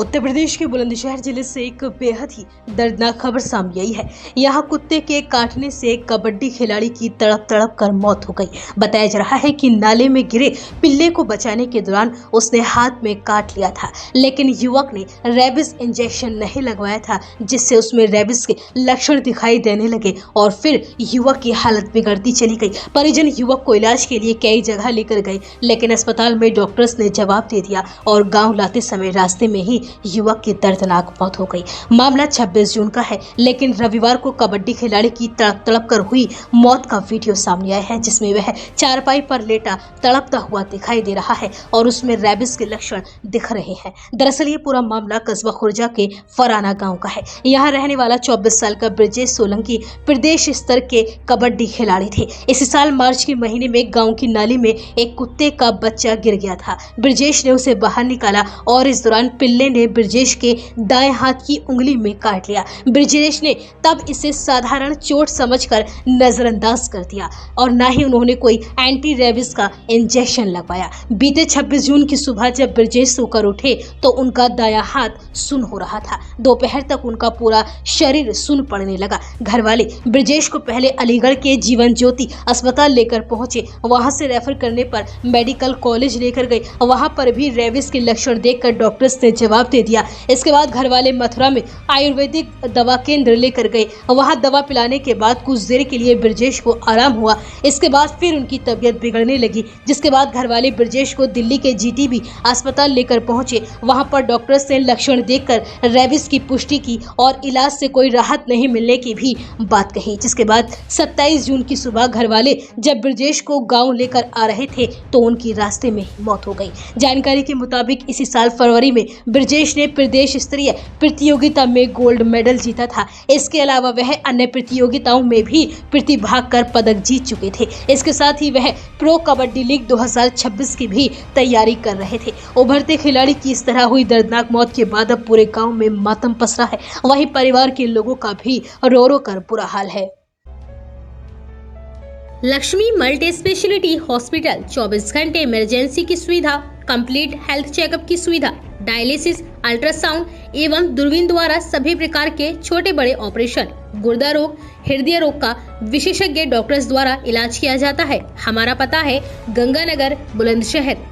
उत्तर प्रदेश के बुलंदशहर जिले से एक बेहद ही दर्दनाक खबर सामने आई है। यहाँ कुत्ते के काटने से एक कबड्डी खिलाड़ी की तड़प तड़प कर मौत हो गई। बताया जा रहा है कि नाले में गिरे पिल्ले को बचाने के दौरान उसने हाथ में काट लिया था, लेकिन युवक ने रेबिस इंजेक्शन नहीं लगवाया था, जिससे उसमें रेबिस के लक्षण दिखाई देने लगे और फिर युवक की हालत बिगड़ती चली गई। परिजन युवक को इलाज के लिए कई जगह लेकर गए, लेकिन अस्पताल में डॉक्टर्स ने जवाब दे दिया और गाँव लाते समय रास्ते में ही युवक की दर्दनाक मौत हो गई। मामला 26 जून का है, लेकिन रविवार को कबड्डी खिलाड़ी की तड़प तड़प कर हुई मौत का वीडियो सामने आया है, जिसमें वह चारपाई पर लेटा तड़पता हुआ दिखाई दे रहा है और उसमें रेबिस के लक्षण दिख रहे हैं। दरअसल ये पूरा मामला कस्बा खुर्जा के फराना गांव का है। यहाँ रहने वाला 24 साल का ब्रजेश सोलंकी प्रदेश स्तर के कबड्डी खिलाड़ी थे। इसी साल मार्च के महीने में गाँव की नाली में एक कुत्ते का बच्चा गिर गया था। ब्रजेश ने उसे बाहर निकाला और इस दौरान पिल्ले ने ब्रजेश के दाएं हाथ की उंगली में काट लिया। ब्रजेश ने तब इसे साधारण चोट समझकर नजरअंदाज कर दिया और ना ही उन्होंने कोई एंटी रेबिस का इंजेक्शन लगवाया। बीते 26 जून की सुबह जब ब्रजेश सोकर उठे तो उनका दायां हाथ सुन्न हो रहा था। दोपहर तक उनका पूरा शरीर सुन्न पड़ने लगा। घर वाले ब्रजेश को पहले अलीगढ़ के जीवन ज्योति अस्पताल लेकर पहुंचे। वहां से रेफर करने पर मेडिकल कॉलेज लेकर गए। वहां पर भी रेबिस के लक्षण देखकर डॉक्टर्स ने जवाब दे दिया। इसके बाद घर वाले मथुरा में आयुर्वेदिक दवा केंद्र लेकर गए। वहां दवा पिलाने के बाद कुछ देर के लिए ब्रजेश को आराम हुआ। इसके बाद फिर उनकी तबीयत बिगड़ने लगी, जिसके बाद घर वाले ब्रजेश को दिल्ली के जीटीबी अस्पताल लेकर पहुंचे। वहां पर डॉक्टर्स ने लक्षण देखकर रेबिस की पुष्टि की और इलाज से कोई राहत नहीं मिलने की भी बात कही। जिसके बाद 27 जून की सुबह घर वाले जब ब्रजेश को गाँव लेकर आ रहे थे तो उनकी रास्ते में मौत हो गई। जानकारी के मुताबिक इसी साल फरवरी में ब्रजेश ने प्रदेश स्तरीय प्रतियोगिता में गोल्ड मेडल जीता था। इसके अलावा वह अन्य प्रतियोगिताओं में भी प्रतिभाग कर पदक जीत चुके थे। इसके साथ ही वह प्रो कबड्डी लीग 2026 की भी तैयारी कर रहे थे। उभरते खिलाड़ी की इस तरह हुई दर्दनाक मौत के बाद अब पूरे गांव में मातम पसरा है। वहीं परिवार के लोगों का भी रो रो कर बुरा हाल है। लक्ष्मी मल्टी स्पेशलिटी हॉस्पिटल 24 घंटे इमरजेंसी की सुविधा, कंप्लीट हेल्थ चेकअप की सुविधा, डायलिसिस, अल्ट्रासाउंड एवं दूरबीन द्वारा सभी प्रकार के छोटे बड़े ऑपरेशन, गुर्दा रोग, हृदय रोग का विशेषज्ञ डॉक्टर्स द्वारा इलाज किया जाता है। हमारा पता है गंगानगर, बुलंदशहर।